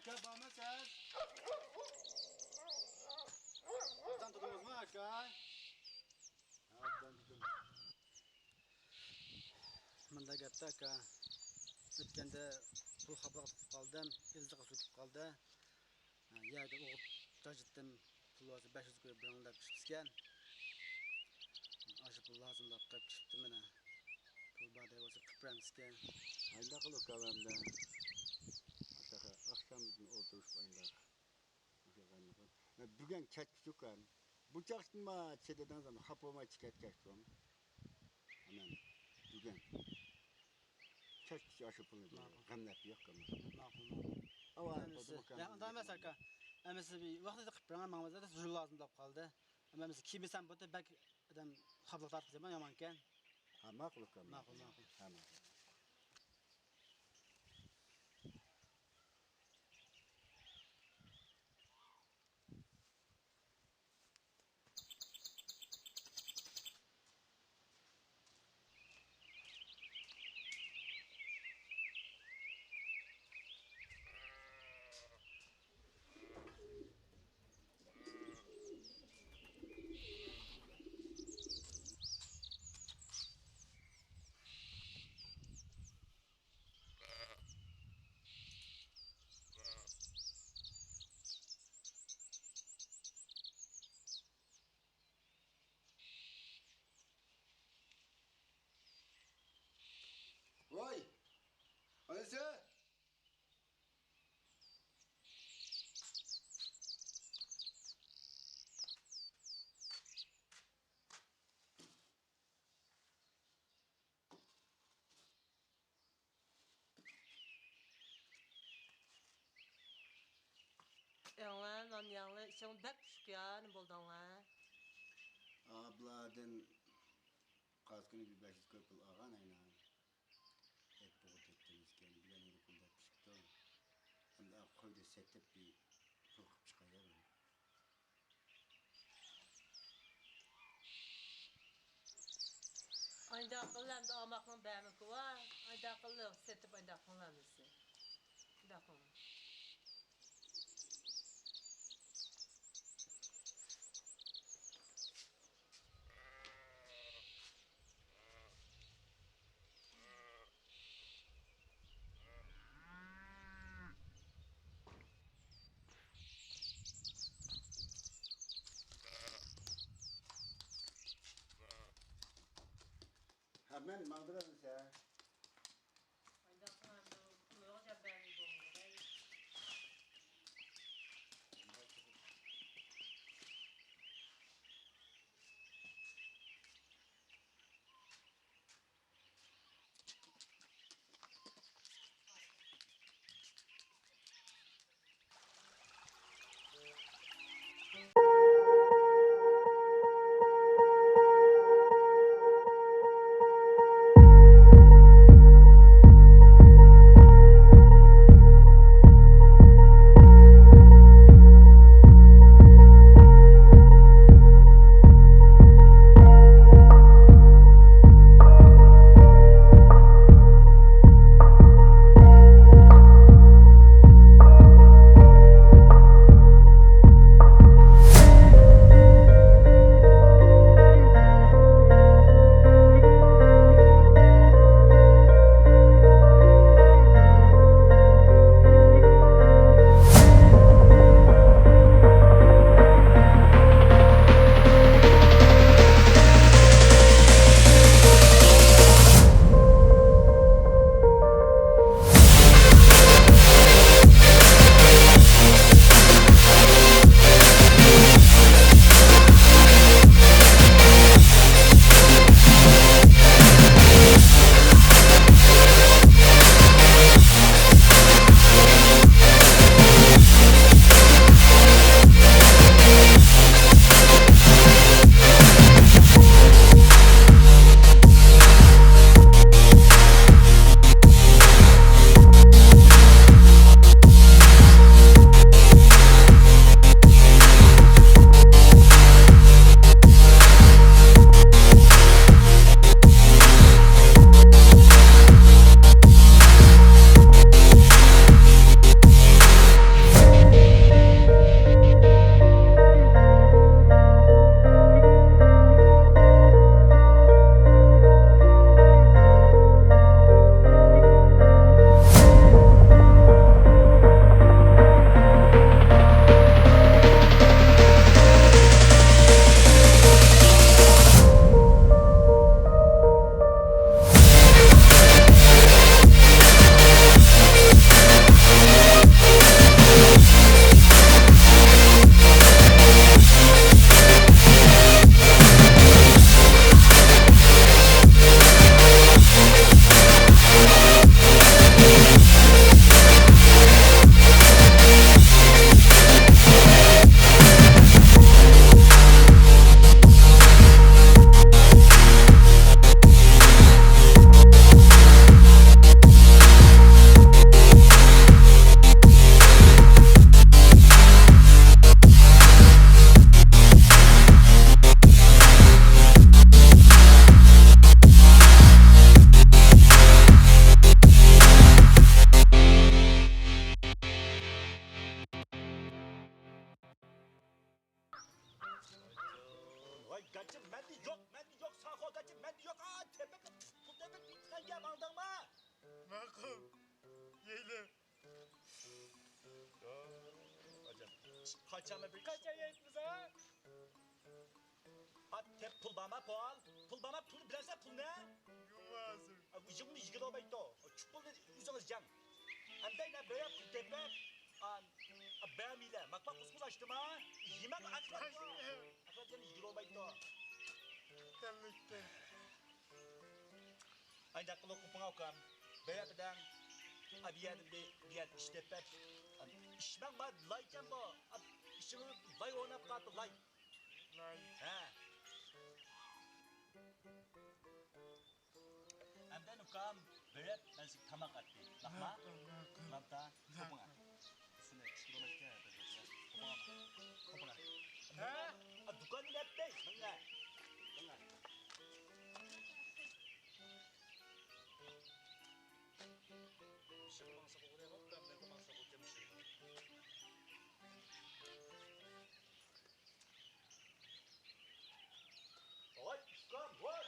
Aka bana ses. Attan tutunuz mu aka? Attan tutun. Mında gapta aka. Ötkende pul xaplaq tutib qaldım, ildiqi söküb qaldı. Yerdə oğub cacıtdım, pul olsa 500 qoyub biranlab pişibsken. Aşı pul lazımlab qab pişibdi mənə. Pul baday olsa püprenmisken. Ayda qılıq qalamda. Aşağı akşamdan oturuşup ayda. Bugün keçmişik kan. Bu çaştınma çededen zaman hapoma çıkat keçtim. Hemen bugün. Keçmiş aşı pulu diyor. Gamlap yok gamlap. Maqul, maqul. Ama Ya onda emas aka. Əməsi bir vaxtda qıprangan mağazada da zul lazımlab qaldı. Amma məsəl kimsən bu da bək adam xaplaq tartıb zaman yamanken. ha maqul gamlap. Maqul, maqul. Ha maqul. Vay! Anası! Yanlar, nan yanlar, işin bek pişik ya, ne buldun lan? Abladan kaskını bir 500 köpül ağan ayna. Et boğut ettiğimizken bilen yeri kulda pişikti. Hem de koyda setip bir sokup çıkayalım. Ayda akıllı hem de amakın beğenmek var. Ayda akıllı, setip ayda akıllı hemisi. Ayda akıllı. Hemen mağdurasın sen. Ayda akıllı hem de kuluğa beğenmek olmuyor. Vay kaçım ben de yok sağ kol kaçım ben de yok. Aa tepe bu tepe bitken gel aldın mı? Makul. Yeğenim. Hocam kaçama bir kaça yetmez ha? Ha tep pul bana pul biraz da pul ne? Yumazım. Yüzümün yüzgül olmayı da. Çupul yüzünüz can. Hem de ne böyle pul tepe. Ben ile makbak kuskus açtım ha. Yemek aklat da. Aklat yani yüzgül olmayı da. Kallıkta. Ancak kalau kupang aukam, bayar pedang, abiar biar istepet, ismang bad lay jambo, ismang lay onap kat lay, Lay. ha. Amdan ukam bayar nasi tamak ati, nakma, namta, kupang. Sini sekolah macam kupang, ha. Dukan ni apa? Mengai. Siapa bangsa kau ni? Kau kau bangsa kau jam si. Oi, kam, oi.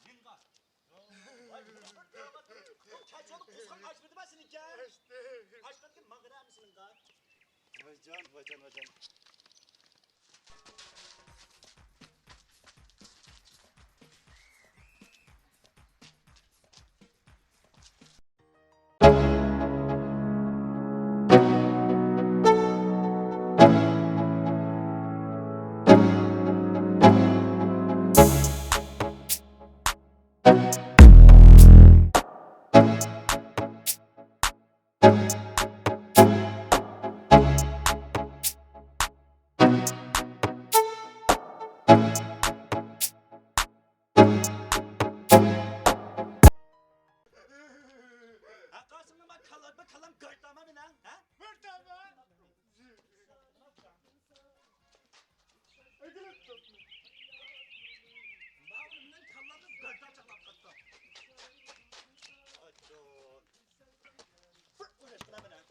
Minga. Oi, kau çayçolu kuskan açmadı mı senin ki? Açtı. Açmadı ki mangara mısın minga? Vacan. Akasını mı kalan gırtlama mı lan? Ha? Mırtama. Ödülüm toplu. Bağırımdan kalanı gırtla çalap katta. Aduh. Fırt kenapa nak?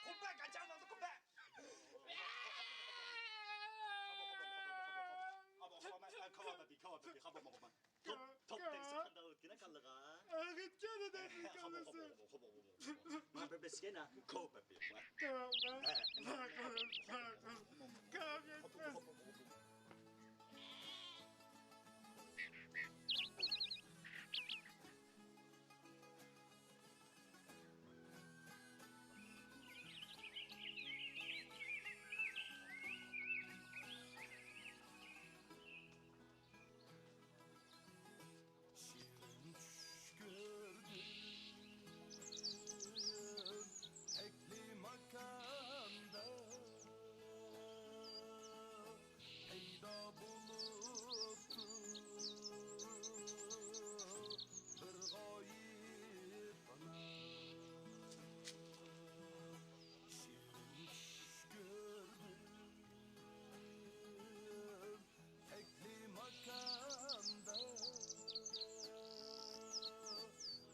Kumpul kacang nanti kumpul. Top tersi kanda utkina kallıga. Ağıt canı da bir kalısı. Ma bebeskena ko bebi. Tamam ben. Bakalım. Kam yetmez. Ekli makanda peyda buluptu bir gayip bana şirinmiş gördüm ekli makanda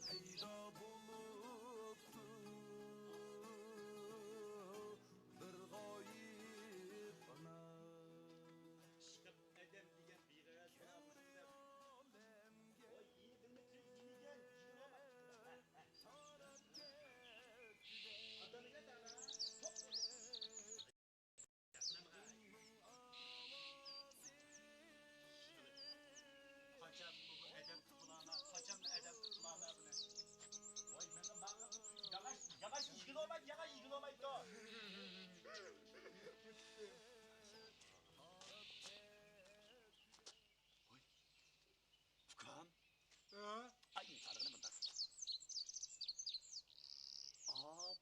peyda buluptu bir gayip bana Çıkıp edem diyen bir gaya şuna Oy yeni kıymetli yenigen. Adamı ne der ha? Top Kaçam bu edem kulağına, kaçam edem kulağına bu ne? Oy ben yavaş yıkıl olmayın, da. Fukam, Ha? ay sarıgını mı tak?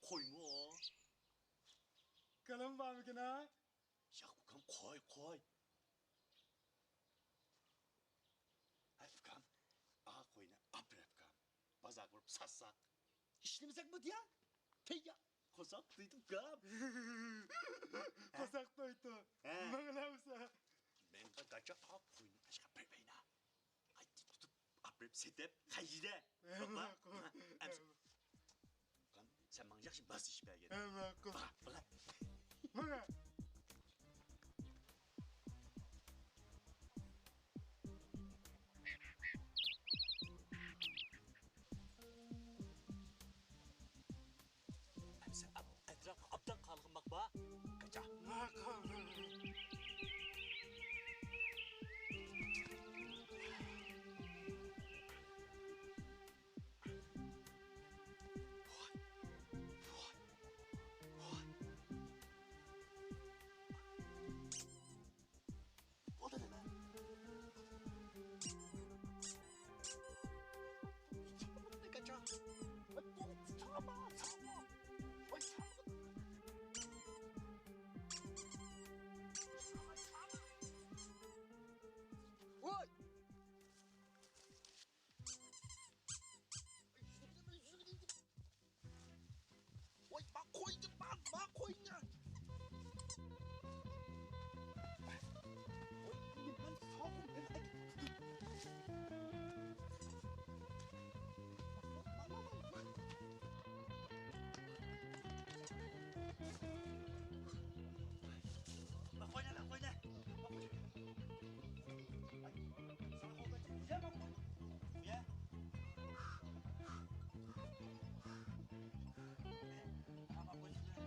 Koy mu o? Kalın var mı kına? Ya Fukam koy. Ay Fukam, koyuna apre Fukam. Bazak vurup sassak. İşlemesek mi diye? Teyya. Kosak duydum Fukam. Kosak doydu. He. Mağlamsa. Ben de kaça koyunu başka pepeyna. Ay tutup aprep setep hayire. Baba. Fukam, Sen manyak şimdi bas iş belgeni. Evet, kız. Ulan. Bu ne? Sen etraf aptal kalkın bak bana. Kaça. O da ne lan? Ne kaça? Sağma. Vay sağma. Vay. Vay bak koydum bak koydum ya. Vay ben sağım ben. Bak oyna lan oyna. Bak oyna. Ay, sana kolda çekeceğim bak. Ya. Ama bu işte.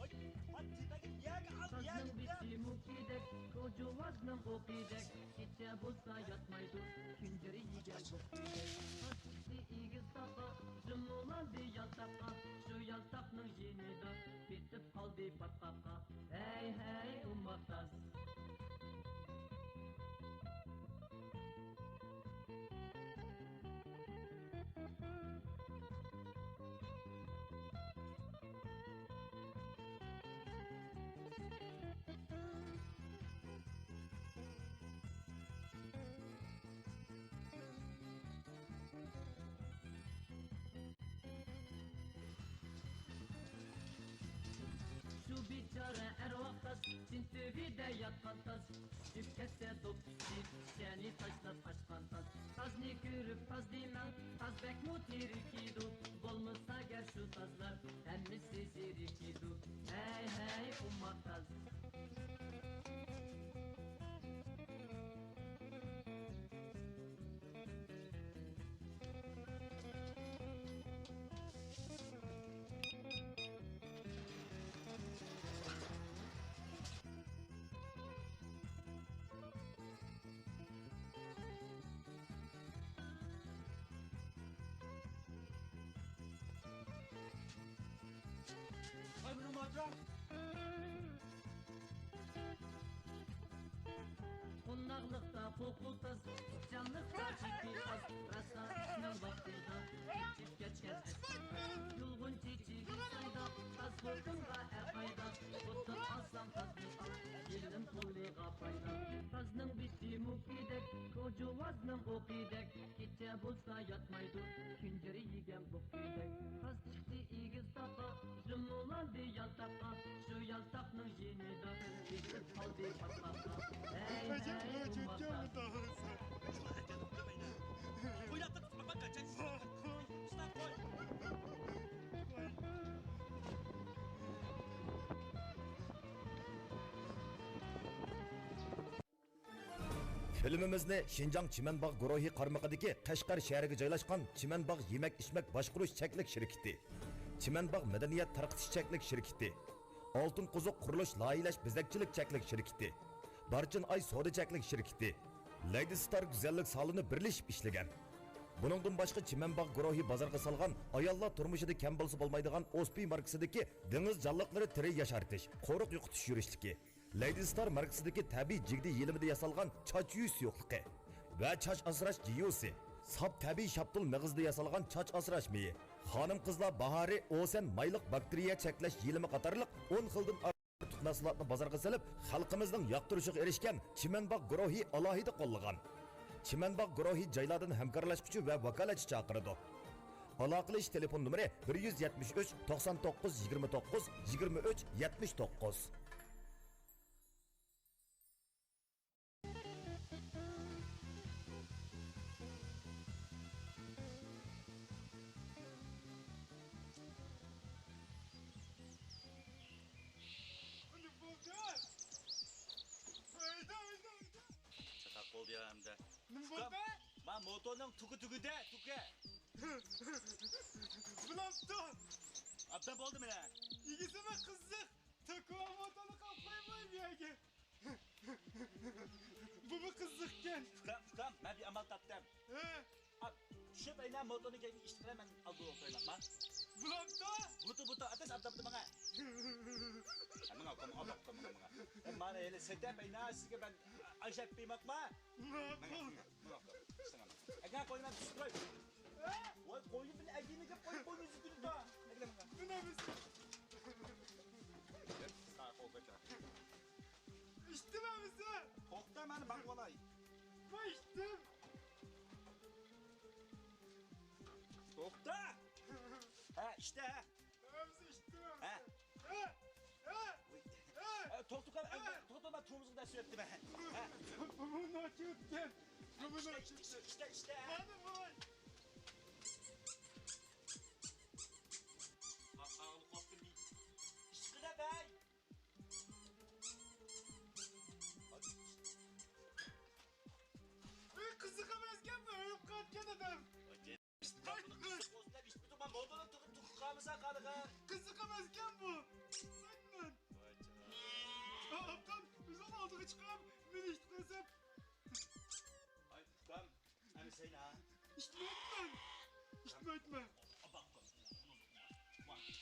Oy, bak tipe git yak al yak Kazım yak. bitti mukidek, koca vaznem okidek. Gece bulsa yatmaydı, künceri yiyen bukidek. Hasisi igiz taqa, zümrülandı yaltaqqa. Şu yaltaqның yeni da, bitip kaldı patqaqqa. Hey hey ummaktaz. Şu biçare ervaktaz, sintüvide yatqantaz. Düşketse dokçisi, seni taşlap açqantaz. Tazni görüp taz deymen, taz bek mutirikidu. Bolmasa gel şu tazlar, hemmisi zirikidu. Hey hey ummaktaz. Ay benim hocam. Qonaqlıqda qo'qultaz, canlıqda çikiqaz. Rasasının vaxtida, içib keçkən əsr. Yulğun çiçigi sayda, taz qo'rqunqa əqayda. Qutun alsam tazni al, yelim qulliqa payda. Tazның bitti mukidek, koca vazның oqidek. Kecha bo'lsa yatmaydı, künceri yigen bukidek. Taz chiqdi igiz taqa, zümrülandı yaltaqqa. Şu yaltaqның yeni da, bitib qaldı patqaqqa. Hey Hocam hey ne çekiyor ummaktaz. mu daha? Oynatma tutma bak kaçak. Stop koy. Filmimizni Şinjan Çimenbağ guruhi qarmaqidagi Qashqar shahriga joylashgan Çimenbağ yemek içmek boshqarish cheklik shirkati, Çimenbağ madaniyat tarqitish cheklik shirkati, Oltin Quzuq qurilish loyihalash bezakchilik cheklik shirkati, Barchin Ay savdo cheklik shirkati, Lady Star güzellik saloni birlashib ishlagan. Buningdan boshqa Çimenbağ guruhi bozorga solgan ayollar turmushida kam bo'lsa bo'lmaydigan Ospi markasidagi dengiz jonliqlari tiri yashartish, qo'riq yo'qotish yurishligi, Lady Star markasidagi tabiiy jigdi yelimida yasalgan choch yuz yo'qligi va choch asrash jiyosi, sap tabiiy shaptul mag'izda yasalgan choch asrash meyi, xonim qizlar bahori osen mayliq bakteriya cheklash yelimi qatorliq 10 xildan ortiq mahsulotni bozorga solib, xalqimizning yoqtirishiga erishgan Çimenbağ guruhi alohida qo'llagan. Çimenbağ guruhi joylardan hamkorlashuvchi va vakolatchi chaqirdi. Aloqalash telefon nomeri 173 99 29 23 79. motorun tuku de, tuku. Bulaptı. Abdan oldu mu ne? İkisine kızdık. Takıma motoru kaplaymayayım ya. Bu mu kızdıkken? Fukam, ben bir amal tattım. He. Ab, şu beyler motorunu gelip işte hemen aldı ortaya bakma. Bulaptı. Butu, ateş abda bana. Hemen al, bana. Bana öyle seden beyler size ben acayip bir bakma. Ne yapalım? Eğer koyuna düştürüyor. Vay koyun bile egeğini de koyun üzüldü da. Bu ne misin? Sağ kol kaça. İçtim ben misin? Kokta hemen bak olay. Ben içtim. Kokta. Ha işte ha. Hepsi içtim ben Ha. misin? He. Toktuk ben turumuzu da sürekli be. Ha. Bu ne açıyorken? Bu ne İşte. Hadi vay. Ağlı koptum bir. İşte de bey. Bir kızı kamezken mi? Ölüp kalkken adam. Kızı kamezken bu. Aynen. Aptal biz onu aldık çıkar. Beni içmesem. Ay ben hani sen ha. İçme etme. İçme etme. Bak.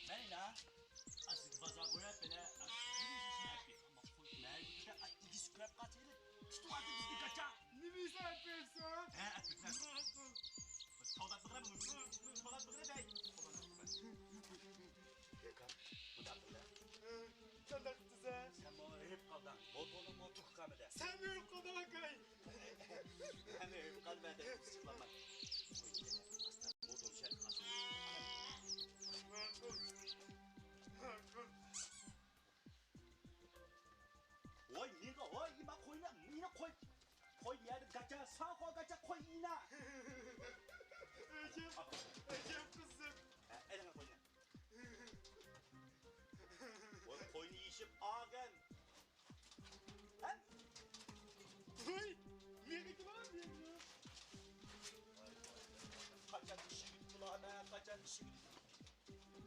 Ben la. Asıl baza koyar bana. Ama full ne güzel. Ay iki scrap katıyla. Tutu artık bizi kaça. Ne bilse yapıyorsun ha? He artık nasıl? Tavdat bıkıra mı? Tavdat bıkıra bey. Bu da böyle. Sen de kızı sen. Sen bana hep kaldan. Motorun motor kamede. Sen mi yok kadar kay? Hem hep kalmede. Sıklanma. Motor şey kalsın. Oy minga oy ima koyna mina koy. Koy yer kaça sağ kol kaça koy ina. Ecem kızım. Eline koy. Oy koyunu yiyişip ağın. Hem Uy. Niye gitti var mı ya? kaçan kişi gitti kulağına kaçan kişi gitti.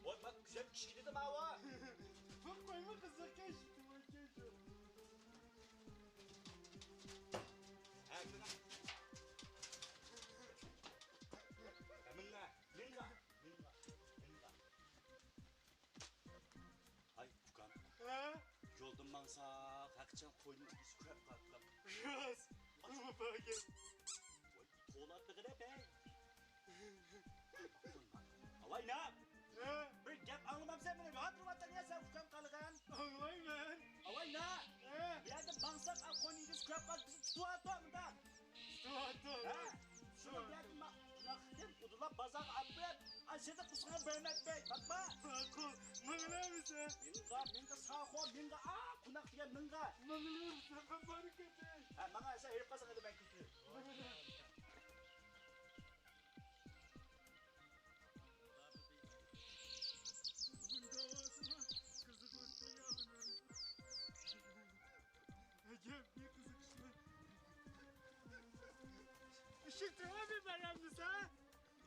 Oy bak güzel bir kişi dedim hava. Bak koyma kızı keşke. Minga. Ay Fukan. Ha? Yoldan mansa kakçan koyun bir scrap kalktım. Biraz. Ama böyle. Oy toğlar da gıda be. Alay ne? Ha? Bir gel anlamam sen beni. Hatırlatın ya sen Fukan kalıgan. Anlayın ben. Alay ne? Ha? Bir yerde mansak al koyun bir scrap kalktı. Bizi tuğa mı? Tuhatta. Ha? Şuna bir yerde bıraktım. Udula bazak abbe. Aşağıda kusura Mehmet Bey. Bakma. Akıl. Mağla mısın? Minga sağ kol minga. Kunak diye minga. Mağla mısın? Ben bari kötü. Ha bana ise herif kasanadı ben kötü. Bunda havasına kızı koştu ya bunun. Acayip bir kızı işte. Işık tamam bir beğendisi ha?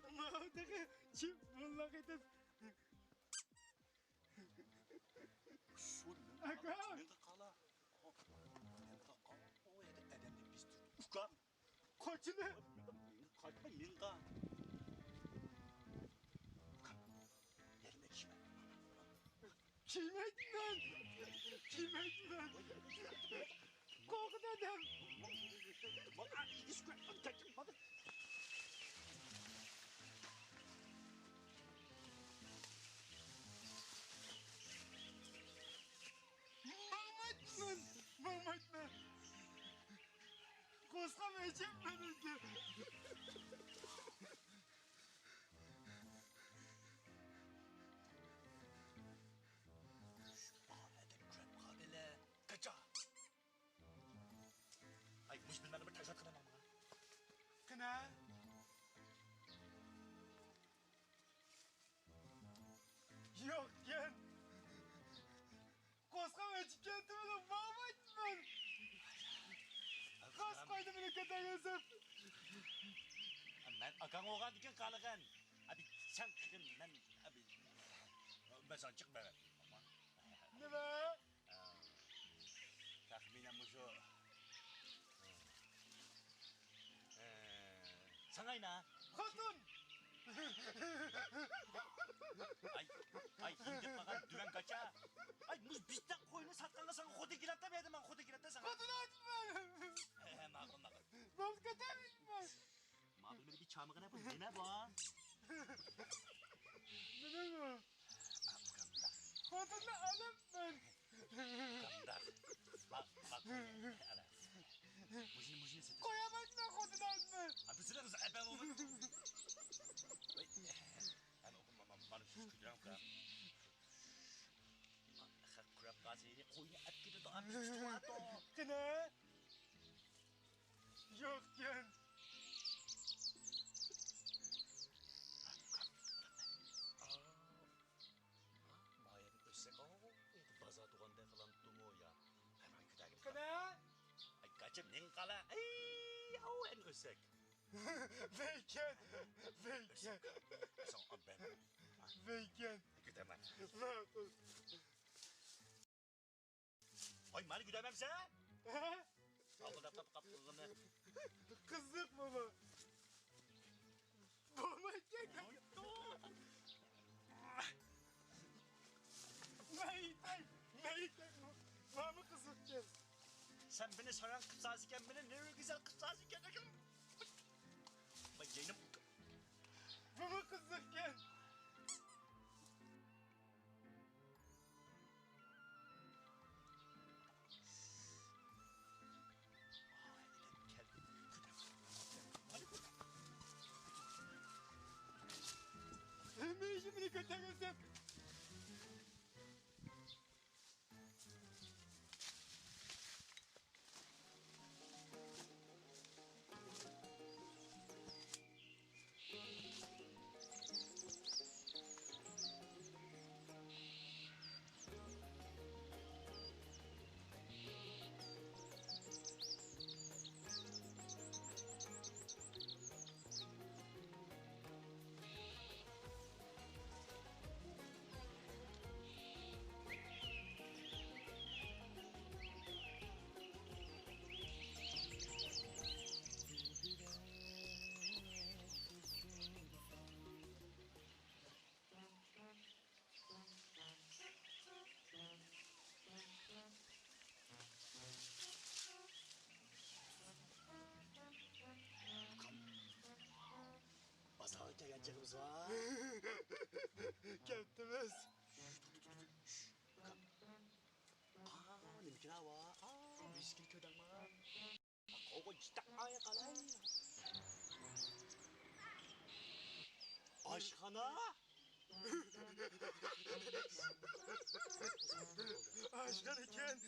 Allah'taki çift vallahi edip. Aga. Minga kala. Minga kala. O yerde edemli biz tür. Ufka. Koçunu. Kaçma minga. Yerine kime? Kim etmem? Kim etmem? Korkut adam. Bak scrap kaçın bak. Mahmetmen. Koskamayacağım ben önce. Ay muş bilmem bir taşat kıramam ha. Kına. Yok gel. Koskamayacağım kendime Mahmetmen. Kas koydum bile kadar yazıp. Ben akan oğan diken kalıgan. Abi sen kıkın ben abi ben sana çık bebe. Ama Nima? tahminen bu şu. Sana ina. Hatun! Ay indik bakan düven kaça. Ay muz bizden koyunu satkanla sana kodu girat demeyedim ben kodu girat da sana. Hatun atma! Makul. Bak katarım ben. Makul beni bir çamıkına yapın. Neme bu? Nima bu? Gamdak. Hatun'u alıp ben. Gamdak. Bak. Ala. Mujini seti. Koyamadın Hatun atma. Abi sıra mısın? Ben onu. Ben okumamam. Bana şu küdürem ka. Kurap gazeli koyunu et gibi daha bir tuvato. Kına? Yok gen. Mayen ösek baza tuğanda falan tumu ya. Hemen küdagim. Kına? Ay kaçım nen kala. Ay yahu en ösek. Veyken. Son ben. Veyken. Güdemem. Makul. Ay mani güdemem sen. Ha? Kapı kapılarını. Kızlık mı bu? Bana çek. Neyden? Var mı kızlık gel? Sen beni soran kıpsaz iken beni ne güzel kıpsaz iken de bak yayınım Bu mu kızlık gel? Hemen işimini götürürsem. bazağa geleceğimiz var. Keptimiz. Ne kira var? Miskin köyden var. Kogo cidden aya kalay. Aşkana. Aşkın iken.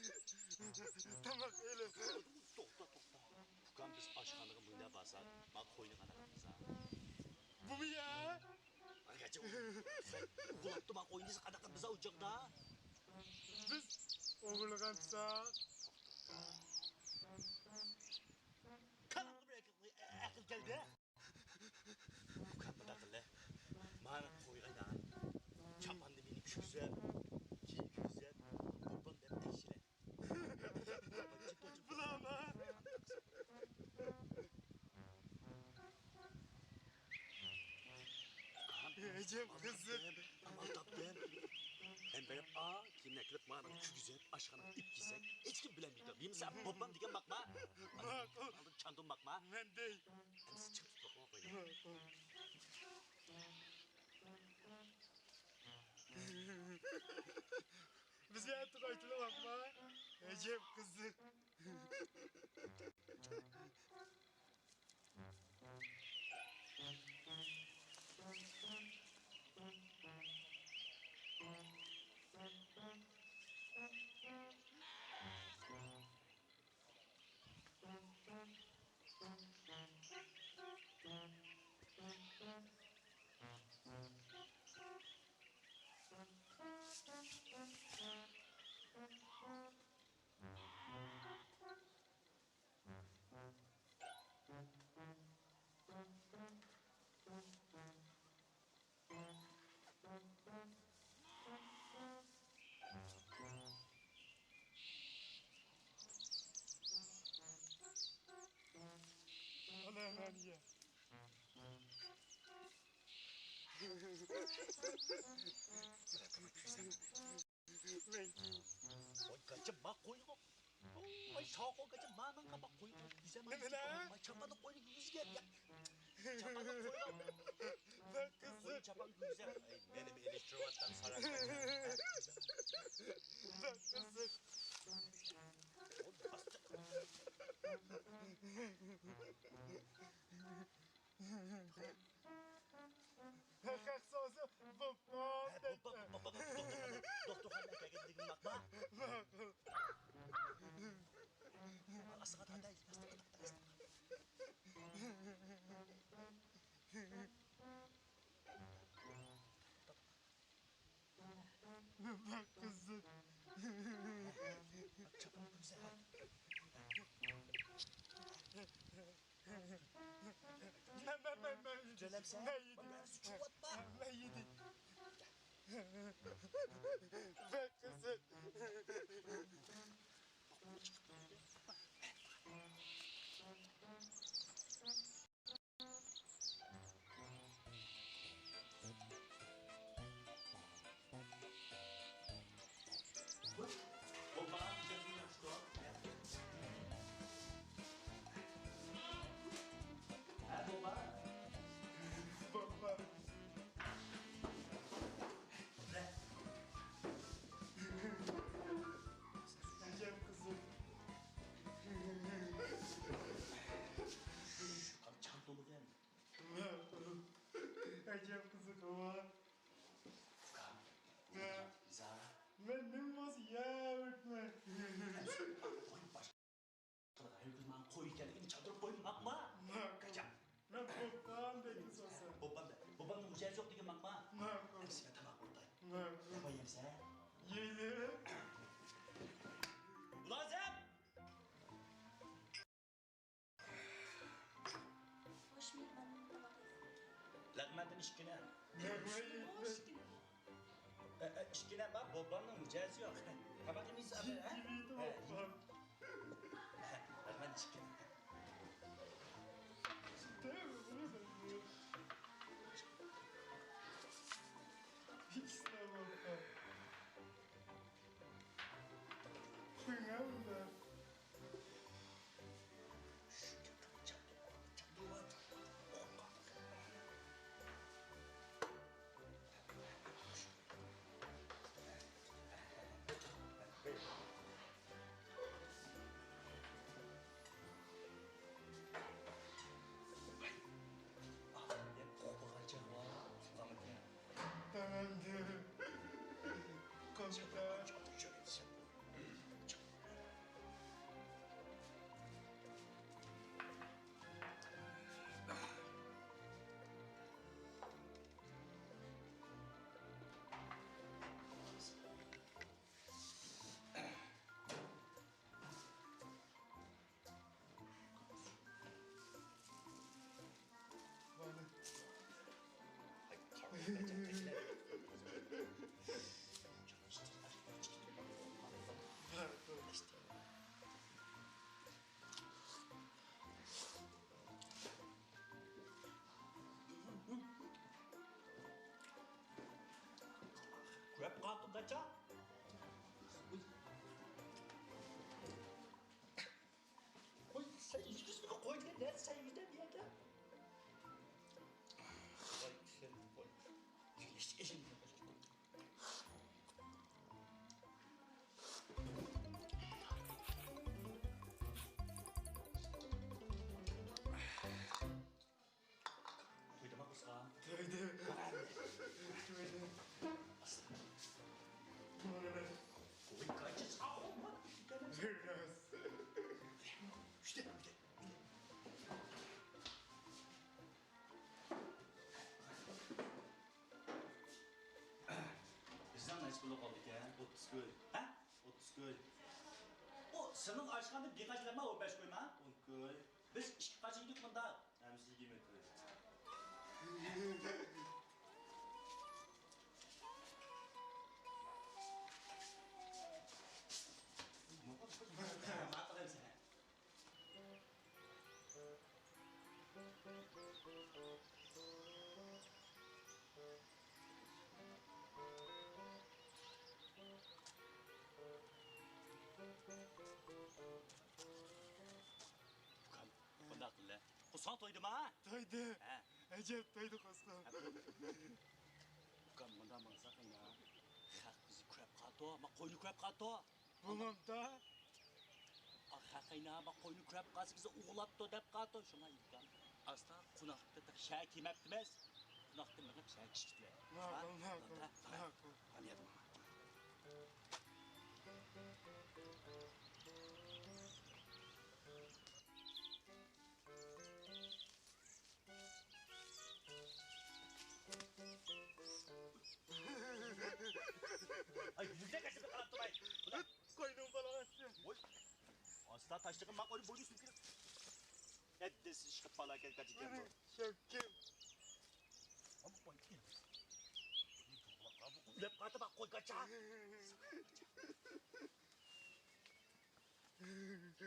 Tamam öyle. Tokta. Fukan biz aşkanlığı mıyla basar. Bak koyunu kanarımıza. Bu mu ya? Arkadaşlar sen uğulattı bak oyunu kadar bize uçakta. Biz oğurlagansak. Karanlık bir akıl geldi. Fukan bu da akıllı. Mağara koyuna. Çapandı beni küze. Küze. Kurban dem teşhire. Bulama. Ecem kızı. Aman tatlım. Hem benim kimle kılıp mağaranın kügüzet, aşkının ip gizet. Hiç kim bilemeydi. Değil mi sen? Babam diken bakma. Aldın çandın bakma. Ben değil. Kendisi çıkıp bakma koyun. Bize artık aytıla bakma. Ecem kızı. Oy kaçı bak koydu. Oy şako kaçı mananga bak koydu. Güzel mi? Oy çapanı koydu güzel ya. Çapanı koydu. Bak Oy kızım. çapan güzel. Ay benim eleştirvattan sarar. Bak kızım. Oy bastı. Kalksa olsa babam dedi. Doktorhaneye geldiğin bakma. Asığa tadayız. Bak kızım. Çapan güzel. Ben Canım sen. Ben yedim. Ben suçu atma. Ben yedim. Bak kızım. Baba. Yiyeceğim kızım. Çam dolu değil mi? Yiyeceğim kızım kova. Ya. Zara. Ben ne var ya öğretmen. Oy baş. Her gün man koy geldiğini çadır koyun bakma. Kaçam. Ben babam dedi sosa. Babam da. Babanın mücadele yok diye bakma. Ne Hepsine tamam buradayım. Yapma yerse. Yedim. Ulan sen! Lagmandan işkine. İşkine bak babanın mücadele yok. Tabakını izle. Lagman işkine. Tamamdır. Komşuda. Rap kalktım kaça? Koy sen yüzünü koy diye ne sen yüzüne bir yerde. Koy sen koy. İşte eşim. Duydum ha kısa. Koy kaçı sağ olma. İşte. Bizden nasıl buluk olduk ya? 30 köy. Ha? 30 köy. O senin aşkında birkaç lema o 5 köy mü ha? 10 köy. Biz iki kaç yedik bunda? Hemsi 20 köy. Matırım sen. Ukam, bunday qildi. Qusong to'ydimi ha? Toydu. Ha. Acayip toydu koskan. Ukam, bunday bo'lsa qilma. Xalq bizni ko'rib qoldi, ma qo'yni ko'rib qoldi. Bulmam da. Haqayna ma qo'yni ko'rib qolsa bizni o'g'labdi deb qoldi. Shuna ukam. Asta qunaqda shak yemabdimiz. Qunaqda minib shak ichdi. Ma'qul. Qani Ay, yüzde kaçtı kalan Tubay. Ulan, Koynum balağası. oy. Asla taştıkın mak onu boynu sürkür. Eddesi çıkıp balaket kaçacağım bu. Şevkim. Ama koy değil. Lep katı bak koy kaça.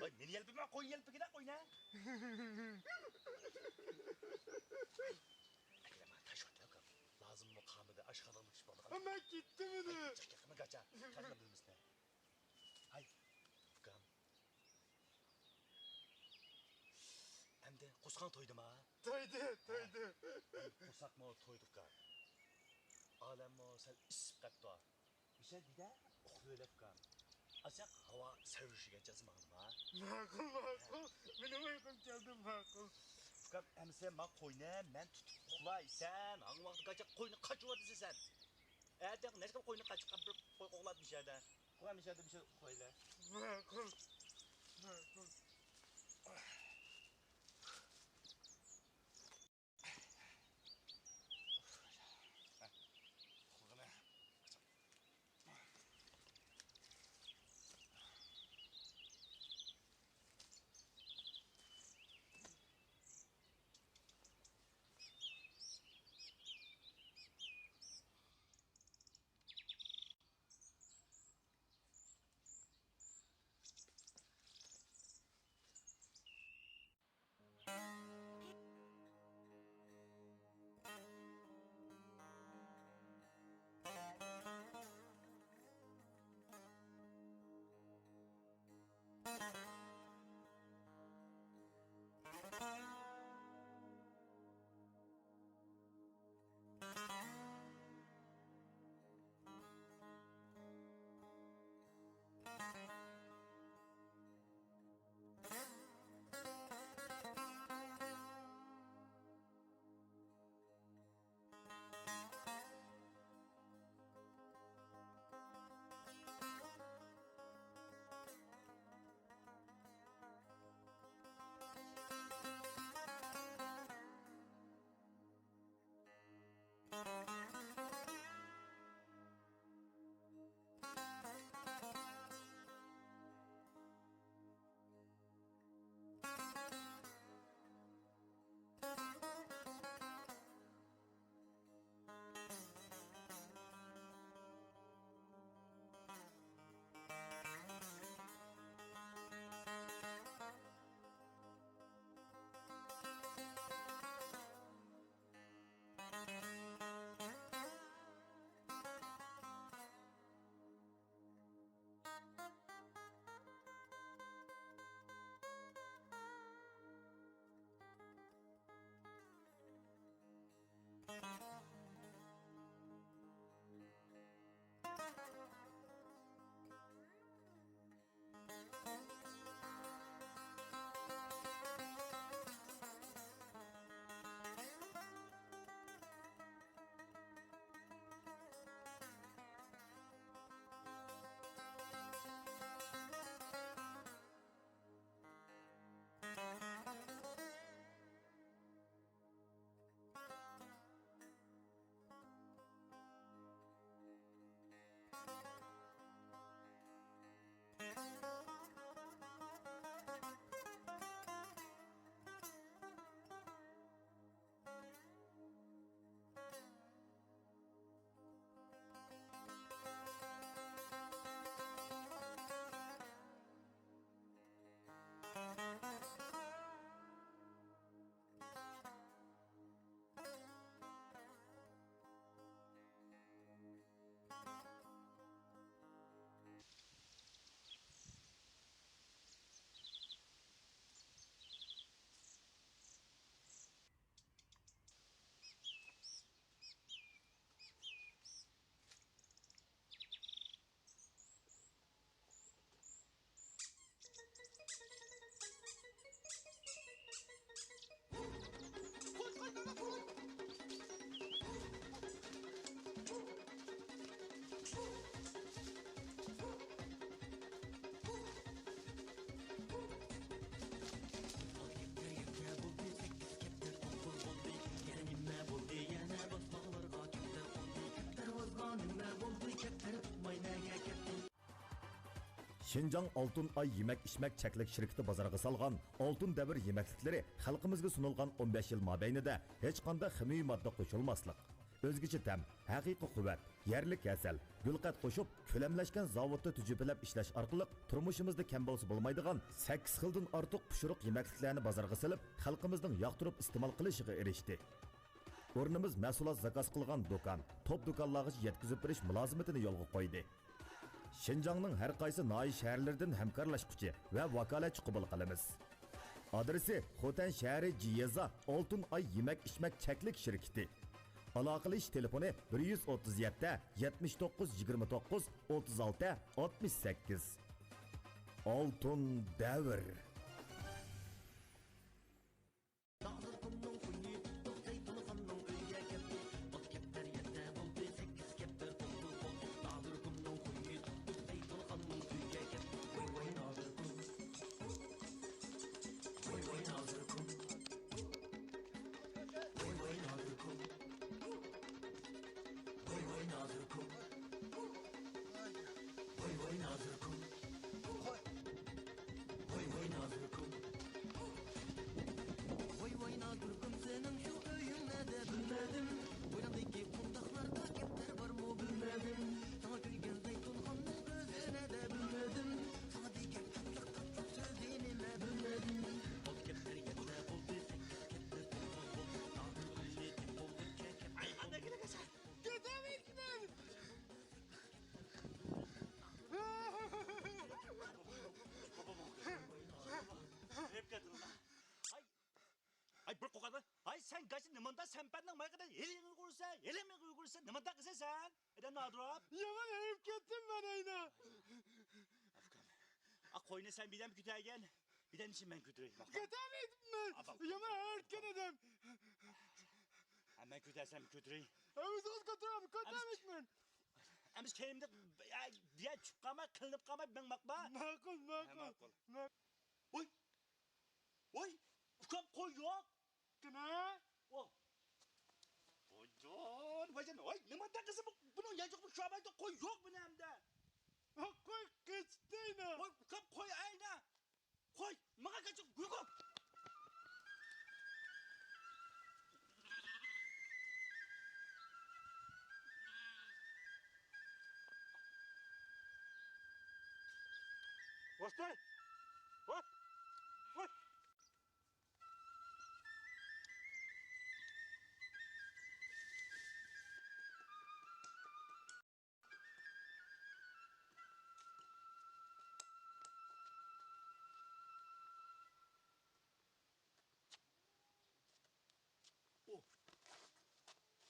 Ay, beni yelpime koy yelpime koy ne? Ekrem taş öte yok. Lazım mı kamide aşkalamış balık. Ama gitti mi de? Çekme kaça. Tanımadığımız ne? Hay. Gam. Hem de kuskan toydum ha. Toydu. Kusak mı toyduk gam. Alem mi sen isip katta. Bir şey bir de okuluyla gam. Ancak hava sevişi geçeceğiz mağlum ha. Ma'qul. Benim uykum geldi ma'qul. Gam emse ma koyne men tutup kulay sen. Hangi vakti kaçak koyunu kaçıverdi sen. Eğer ne çıkıp koyunu kaçıp bir koy koğlat bir şeyde. Koyan bir şeyde bir şey koyla. Ma'qul. Şinjan Altın Ay Yemek İçmek Çeklik şirketi bozorga salgan Altın Davr yemeklikleri xalqimizga sunilgan 15 yil mobaynida hech qanday ximiy modda qo'shilmaslik, o'zgacha tam, haqiqiy quvvat, yerlik asal, gulqat qo'shib, ko'lamlashgan zavodda tujubelab ishlash orqali turmushimizda kam bo'lsa bo'lmaydigan 8 xildan ortiq pishiriq yemekliklarni bozorga solib, xalqimizning yoqtirib iste'mol qilishiga erishdi. O'rnimiz mahsulot zakaz qilgan do'kon, top do'konlarga yetkazib berish mulozimatini yo'lga qo'ydi. Şinjanның her qaysı nayi şehirlerden hemkarlaşqıcı ve vakaletçi qabul qilamiz. Adresi Xotan şehri Ciyeza Altın Ay Yemek İçmek Çeklik şirketi. Alaqılı iş telefonu 137 79 29 36 68. Altın Davr. Ay bir kokada. Ay sen kaçın nimanda sen benden maykadan elini kursa, elimi kursa nimanda kızı sen? Eden nadırap. Yaman herif gittim ben ayna. Afgan. A koyunu sen birden kütüğe birden için ben kütüğe. Gidemedim ben. Yaman erken adam. Hemen kütüğe kütüğe. Ağız götürüyorum gidemedim ben. Emiz kendimde diye çıp kama kılınıp kama ben bakma. Makul. Oy. Oy. Afgan koy yok. Ne? Oh. Oy vacan oy nimanda kızı bunun yacık bu şu abayda koy yok mu nemde? Koy geçti ayna. Oy kap koy ayna. Koy maka kaçık yok. Başlar. Bak. Bak.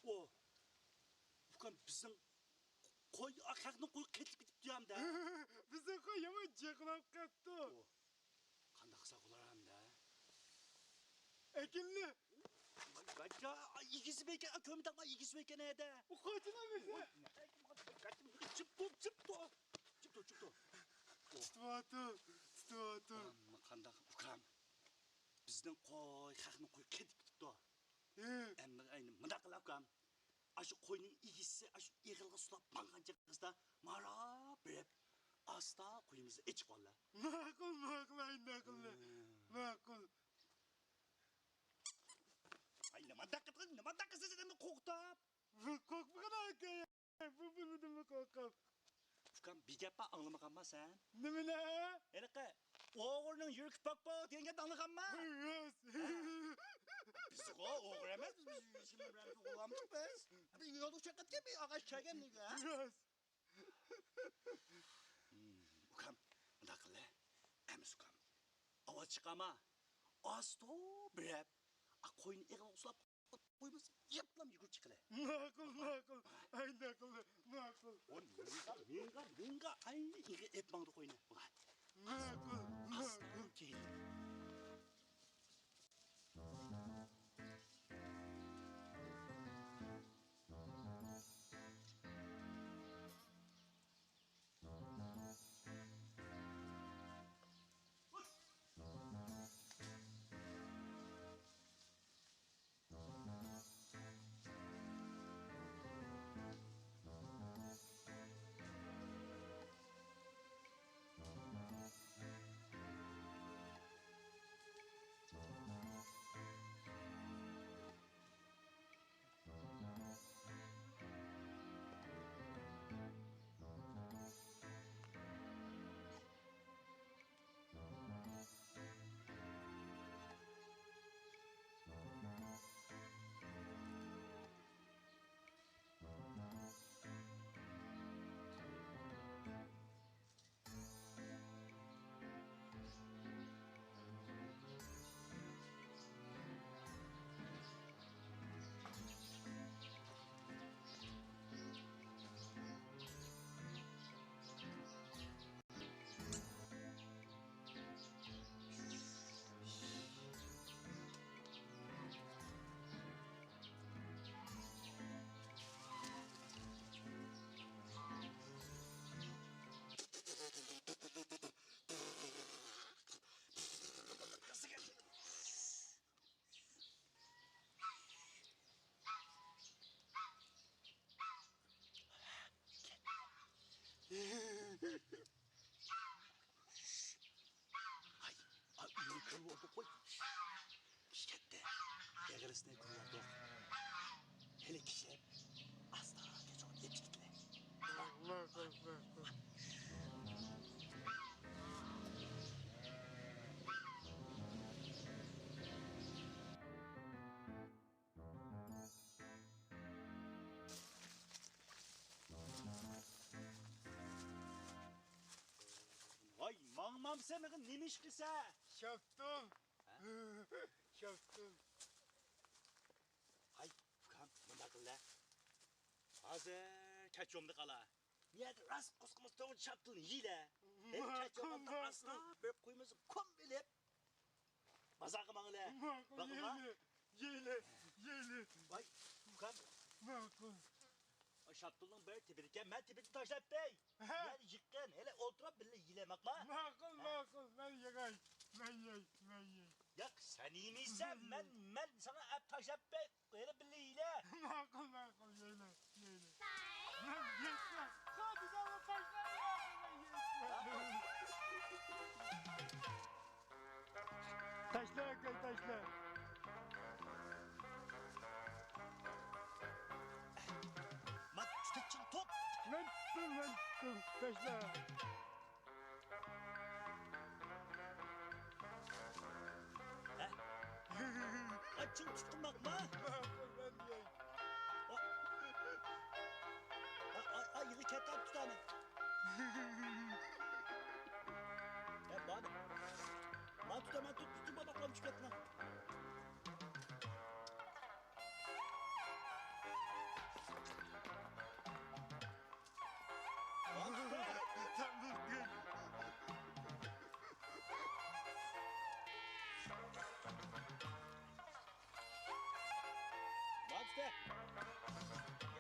O. Afgan bizim koy akakını koy ketip diyorum da. Bize koy yaman cıklap kattı. Kanda kısa kularım da. Ekinli. Kaça ikisi belki kömür takma ikisi belki ne de. O kaçına bize. Çıptı. Tutu. Amma kanda Afgan. Bizden koy kakını koy ketip gitti. Emmi aynı mıdak lakam. Aşı koyunun ikisi aşı yıkılgı sulap banganca kızda mara birep asla koyumuzu içip valla. Makul aynı akıllı. Makul. Ay ne madak kızı sen de koktap. Korkmakan arkaya. Bu bunu korkam. Afgan bir yapma anlamakan mı sen? Ne mi ne? Elke oğurun yürük bakma diyenge de anlakan mı? Yes. Biz oğur emez biz şimdi ben kullandık biz. Biz yolu çakat gibi ağaç çeken ne ya? Yes. Ukam nakle ems ukam. Ava çıkama. Asto birep. A koyun eğil usulap koymaz yaplam yugur çıkıle. Makul. Aynı akıllı. Makul. O minga aynı inge etmangdı koyunu. Bak. Makul. Aslan değil. Oğlum sen ne iş kısa? Şaptım. Şaptım. Ay Furkan bunda kılla. Hazır keçomda kala. Niye rast kuskumuz tavuğun çaptığını yile. Hem keçomda asla böyle kuyumuzu kum bilip. Bazakı mağla. Bakın ha. Yeyle. Yeyle. Vay Furkan. Makul. Şaptığının böyle tepedikken ben tepedi taşlayıp bey. Yani yıkken hele oturup bile yile bakma. Makul. Ben yegay. Ben yey. Ya sen iyi miysen ben sana hep taşlayıp bey. Hele bile yile. Makul. Yeyle. Ben yetmem. Sadece ama taşlar Taşla Akıl taşla. Mat tütçün top. Ben tuttum. Taşla. Açın tutun bakma. Makul ben yey. Ay yılı ketler tutanı. Bana. Bana tut hemen tutun babaklarım çıkartma. Tamam gül. Bak işte.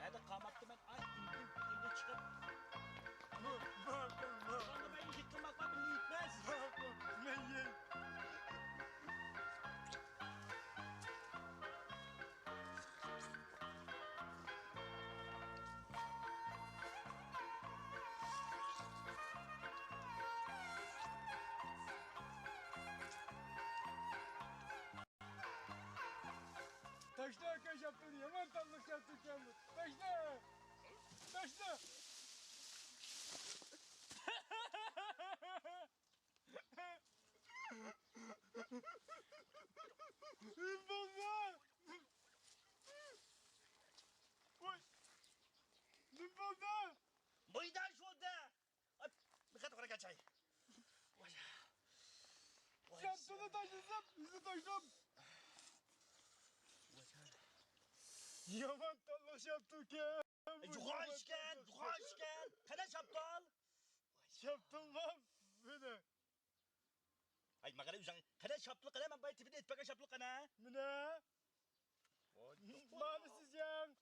Ya da kamattı ben ay indim çıkıp. Makul. Sonra ben yıktım bakma bile gitmez. Makul. Ben yey. Taşla arkadaş yaptın. Yaman tanrılık yaptın kendini. Taşla. Baba. Oy. Baba. Mıydan şu anda. Ay bir kat oraya kaçay. Vay. Yaptığını taşlasam. Bizi taşlam. Yaman tanrılık yaptın ki. Yuhaşken. Kana şaptal. Yaptım lan. Böyle. Ay makara yüzden. Kana şaptal kana ben bay tipini etpeka şaptal kana. Mine. Maalesef yan.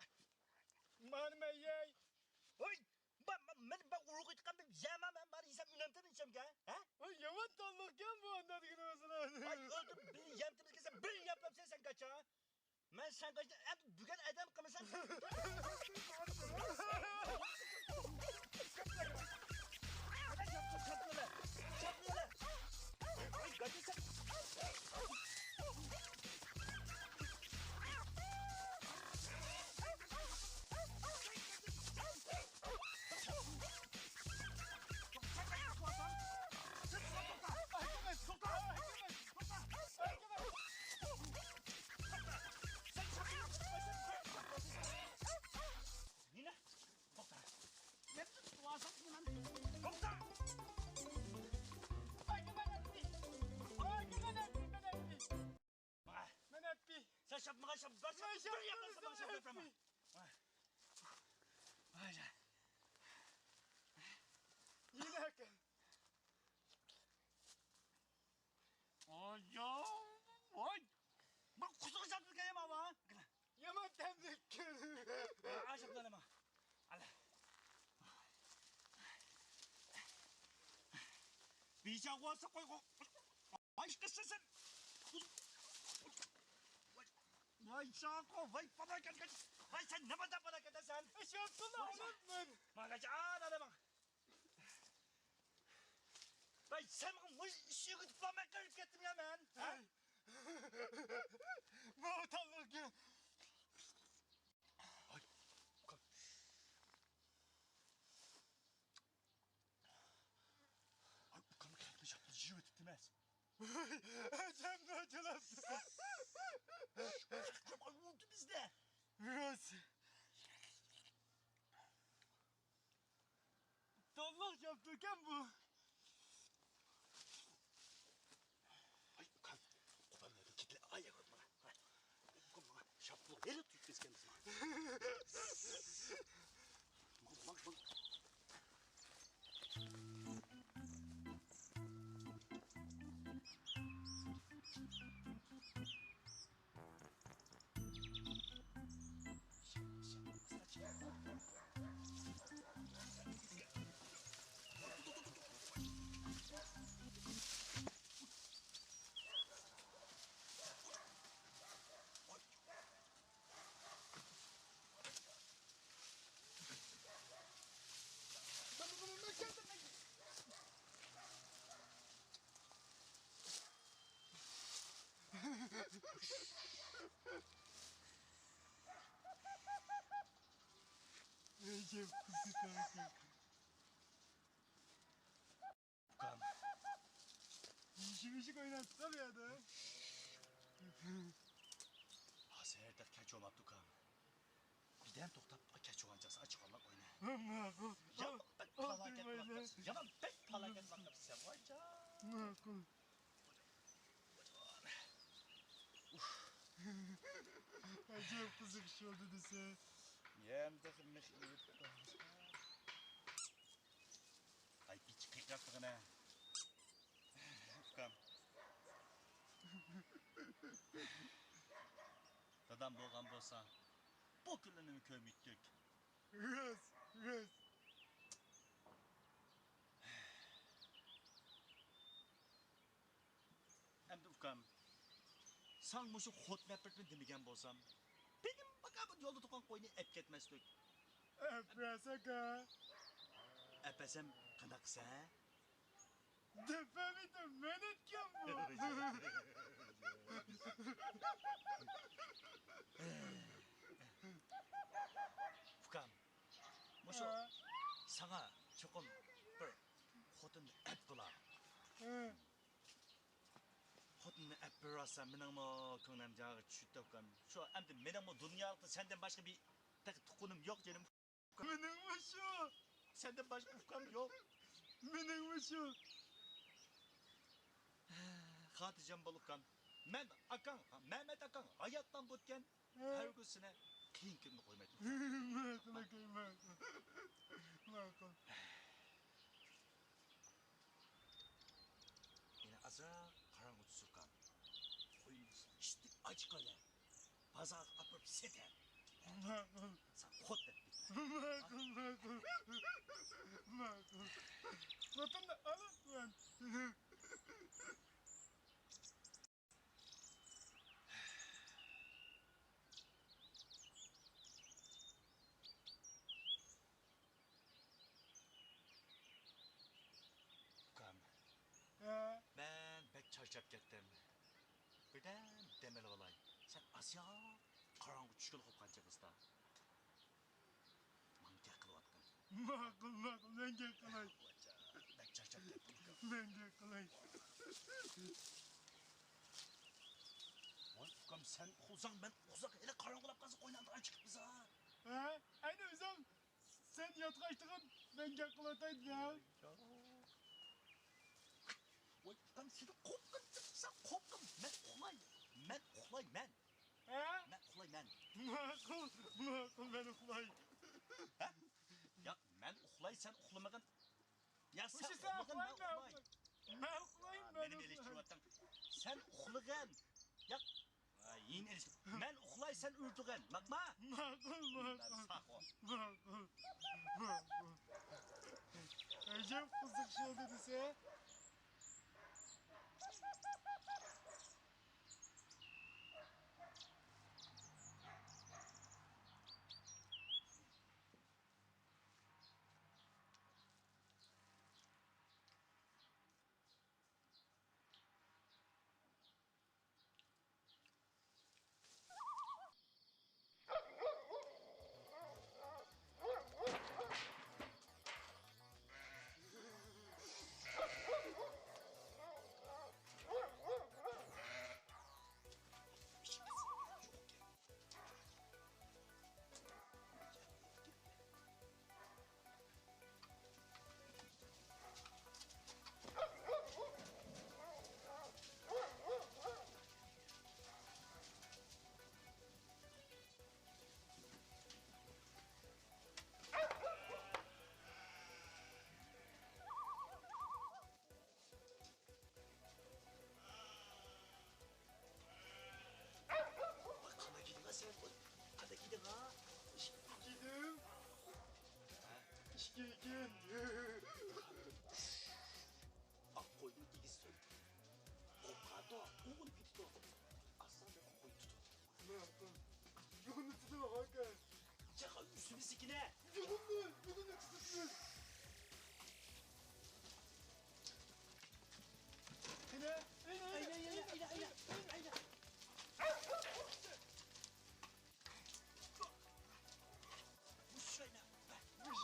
Mani yey. Oy. Ben uruk itkan bir yemem ben bari yesem ünemten içeceğim ki. Ha? Ay yaman tanrılık ya bu anladık Ay öldüm bir yemtimiz kesem bir yapmam sen kaça. Ben sen kaçta bugün adam kımısan. Şaplı. Ay kaçı sen. Nina, kokta. Ne tuasak mı lan? Kokta. Sen şapma şap. Ben şap. Bir yaparsa bana şap yapma. Vay ya. Yine akıl. Ay ya. Vay. Bak kusura şaplı kayım ama. Yaman tanrılık. Ay şaplı ama. Allah. Bir şey varsa koy. Ay kızsın sen. Vay şako. Vay bana kaç. Vay sen ne bana kaç sen. Şaptını anlatmayın. Bana kaç. Adama. Vay sen bu işi gidip bana kayıp gittim ya ben. Ha? Bu tanrılık ya. Ay bu kanı kalkmış yaptı. Jiyo etmez. Sen de acılasın. Ay vurdu bizde. Biraz. Tanrılık yaptırken bu. Fukam. İşik oynatsam ya da. Hazırda keç olmap Fukam. Birden toktap keç olacaksın açık Allah oyna. Makul. Yaman pek felaket vakit. Yaman pek felaket vakit. Sen vay can. Makul. Acayip kızık iş oldu dese. Yemde mich iyi Fukam. Ay bir çıkıklattığına. Fukam. Dadam bolgan bolsa. Bu külünümü kömüttük. Rız. Hem de Fukam. San muşu hot mappertini demegen bolsam. Benim bakalım yolda tukan koyunu ep ketmezdik. Prasaka. Epesem kınaksa. Defemi de men etken bu. Fukam. Muşu sana 조금 bir hotun ep bula. Hotun ep bulasa mening mo kong namjaga tushibdi Fukam. Şu endi mening mo dunyoda senden başka bir tek tukunum yok canım. Mening mi şu? Senden başka Fukam yok. Mening mi şu? Hatice'm bolukan. Men akan, Mehmet akan hayattan butken her güsüne kıyın kıyın koymadı. Makul. Yine azra karanlık sukan. Koyun işte açık öyle. Pazar apıp sete. Makul. Sen hot et bitme. Makul. Satın da alın lan. Fukam. Ha? Ben pek çarşap kettim. Birden demeli olay. Sen Asya karanlık çükül kopkanca kızda. Mantıya kılıvattın. Makul. Menge kılay. Pek çarşap kettim Fukam. Menge kılay. Oy Fukam sen uzak ben uzak. Hele karanlık kalsın oynandıran çıkıp bize. Ha? Aynı özüm. Sen yatkaçtığın menge kılataydı ya. Oy Fukam seni kopkun sen kopkun. Men uxlay men. Ha? Men uxlay men. Makul ben uxlay. Ha? Ya men uxlay sen uxlamagan. Ya sen Uşu sen uxlamagan uxlay men uxlay. Ben uxlayım ben Benim eleştiriyorsan. Sen uxlagan. Ya yine eleştir. Men uxlay sen ürtügen. Bakma. Makul. Sağ ol. Makul. Acayip kızık şey oldu dese. Kana gidiyor sen. Kana gidiyor ha. Gidim. İşkiyken. Ak koydun ilgisi. O kadar oğul bitti o. Aslan da koy tut. Makul. Bunu tutun Hakan. Çakal üstünü sikine. Bunu tutun. Aynen. Bu şöyle. Uş.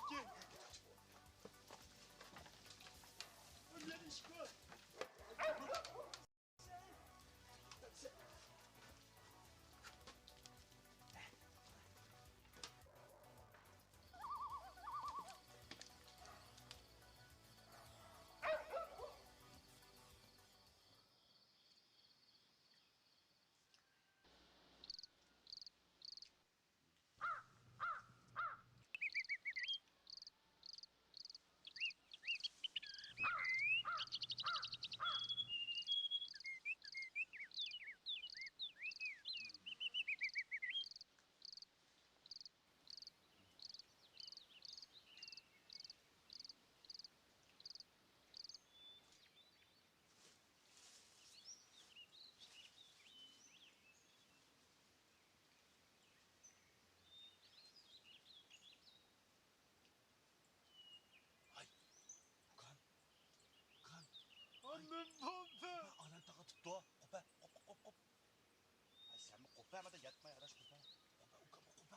Kupamada yatmaya araç kupa.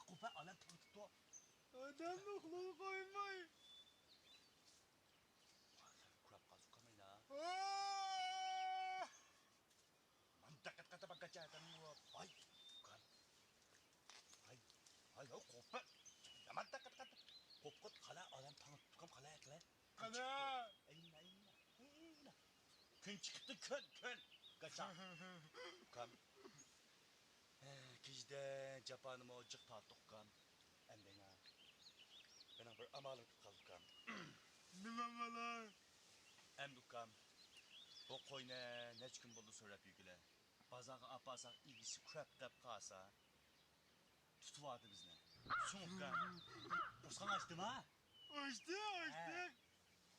Kupa alan tanıtıktı o. Adam oğlunu koymay. Kurap kalsın kamayla. Aa! Mantak kata bak kaca adam bu. Ay. Kupam. Ay o kupa. Ya mantak kata. Kupkut kala alan tanıtıktı kam kala yakla. Ana. Eyna. Gün çıktı gün. Kaça. Kupam. Kişide Japan'ıma ocak tattık kam. Endena. Benim bir amalık kalkam. Bilmem valla. Emdukam. Bu koyne neç gün buldu söylep yügüle. Bazağı apasak ilgisi krep dep kalsa. Tutuvardı bizne. Sumukam. Oskan açtım ha. Açtı.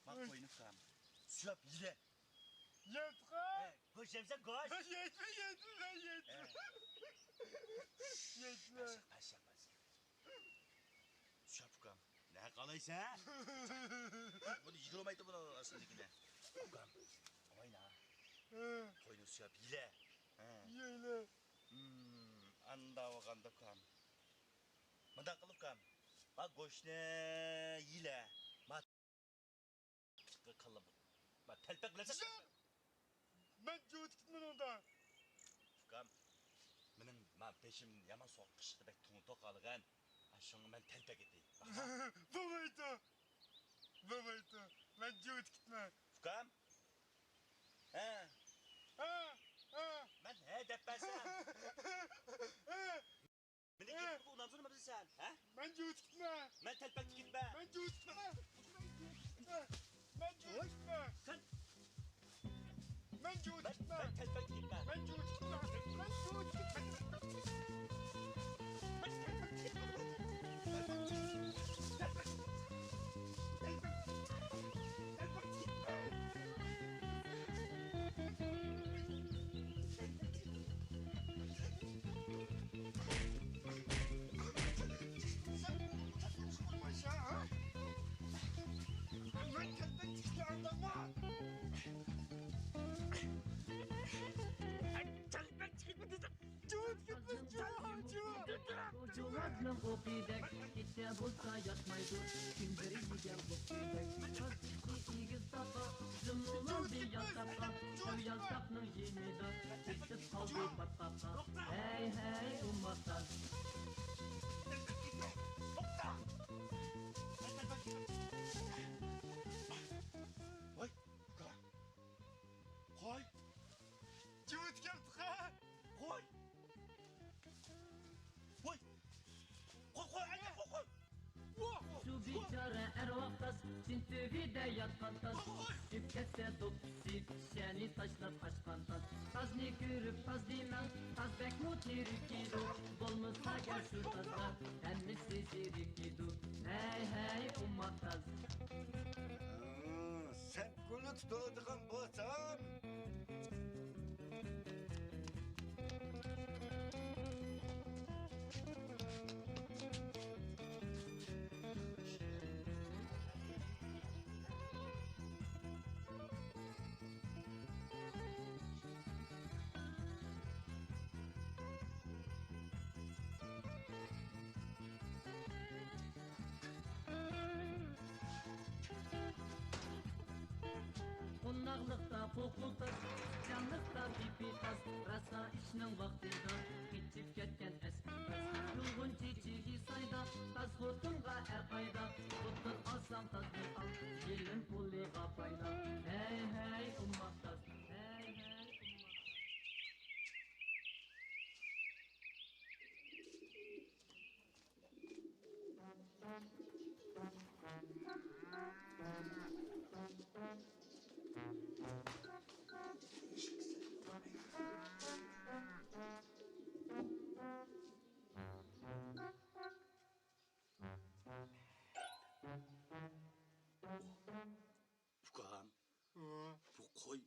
Bak koynukam. Süyap yile. Yatka. Hoşemse koş. Yetme. Paşak. Süyapukam. Ne kalaysa? Bunu yıkılamaydı bunu aslındakine. Ukam. Oyna. Koynu süyap yile. Yöyle. Anda vakanda kam. Mada kılıp kam. Bak goşne yile. Mat. Kalıp. Bak telpek bilese. Ben cüvət gitmem onda. Kam. Benim peşim yaman soğuk kıştı bek tuğun tokalıgan. Aşağıma ben telpek etti. Babaydı. Ben cüvət gitmem. Kam. He. Ben he depesem. Beni gitme bu unamsın mı sen? He? Ben cüvət gitmem. Ben telpek gitme. Ben cüvət gitmem. Ben cüvət gitmem. Sen. Ben cüvət gitmem. Ben telpek gitme. Ben cüvət gitmem. Ben cüvət gitmem. Çoğazlı kopidek, gitte bulsa yatmaydı. Günleri yiyen kopidek, kastı iyiz tapa, zımlılar bir yasakta. Şu yasakның yeni de, gitip kaldı batkapa. Hey ummatlar. Vay. Koy. Cüvət geldik ha. Koy. Koy. Koy anne koy. Şu biçare ervaktas, çintüvide yatkantas. Süpketse doksit, şeni taşlap kaçkantas. Taz ne görüp taz demem, taz bek mutirkidu. Bolmasa gel şu tazda, emmisi sirikidu. Hey ummataz. Sen gülü tutulduğun bolsan. Qonaqlıqda poqultas, canlıqda pipitas. Rasa işning vaqtida, keçib ketgan eskipas. Yulğun çiçigi sayda, taz xotunga er qayda. Tutun alsam tazni al, gelin puliga payda. Hey ummataz, hey ummataz. Bukam. Bu koy.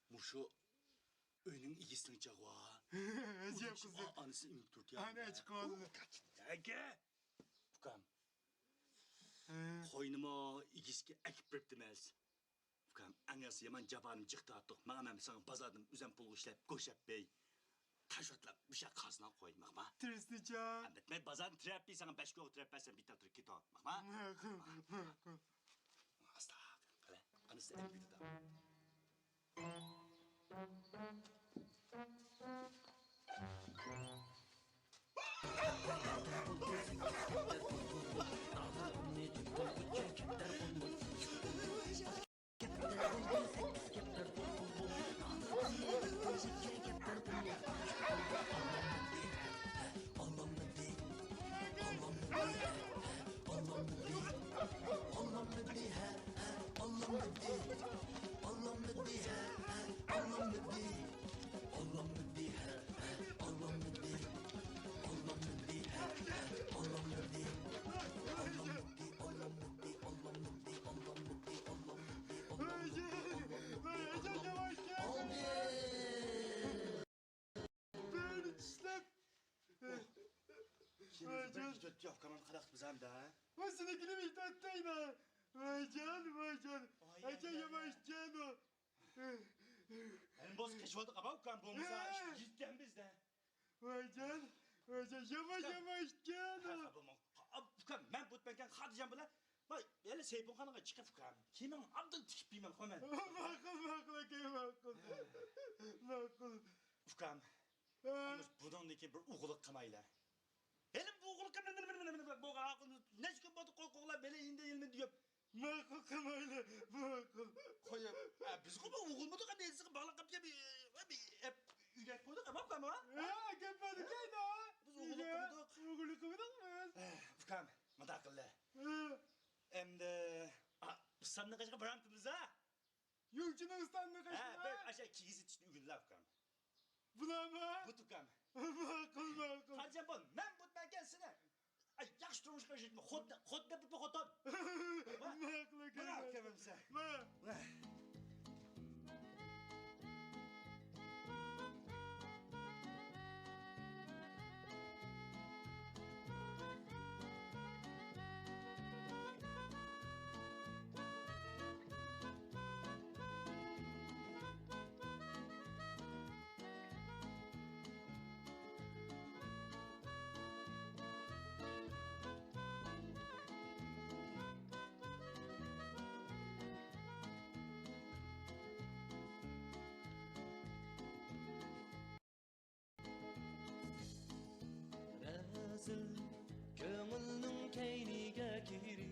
Muşu. Önün igisini çağva. Acayip kızım. Anısı imip turt ya. Anne çıkmadı. Ege. Bukam. Koynuma igiski ekip biriptimez. Bukam. Anası yaman cabanım çıktı attık. Mağamam sana pazardım. Üzen pulu işlep, koşap bey. taş ötlep bir şey kazına koy bakma. Tırıslıca. Ben bazen trap bir sana 5 gün trap versen bir tane git o bakma. Hasta. Kale. Anısı en büyük de. Yok kaman kadak bizem de. Vasınıkini bir tattayla. Vay can. Ayca yavaş can o. Benim boz keşfoldu kaba ukan boğumuza gitten biz de. Vay can. Yavaş can o. Ukan ben butmenken hadicam bile. Bak hele seypon kanıga çıkıp ukan. Kimin adın tikip bilmem hemen. Makul. Ukan. Bunun iki bir uğuluk kamayla. Hele bu uğuluk kamayla. Bu ağakını ne çıkıp batı kokular bele indi ilmi diyor. Makul kamayla. Makul. Koyup. Biz kuma uğulmadık ama elsi bağlak kapıya bir hep üret koyduk ama bakma ha. Gepedik ayda. Biz uğuluk koyduk. Uğuluk koyduk mu? Ukan. Madakıllı. Hem de... Sandık aşağı bıraktınız ha? Yurcunun ıstanlığı Ben kaçtı. aşağı kigiz için ügünler ukan. Buna mı? Bu tukam. Makul. Harcam bon, ben bu ben gelsene. Ay yakış durmuş kaçırtma. Hot ne bu hoton. Makul. Bırak kemem sen. Razil ko'ngilning kayniga kirib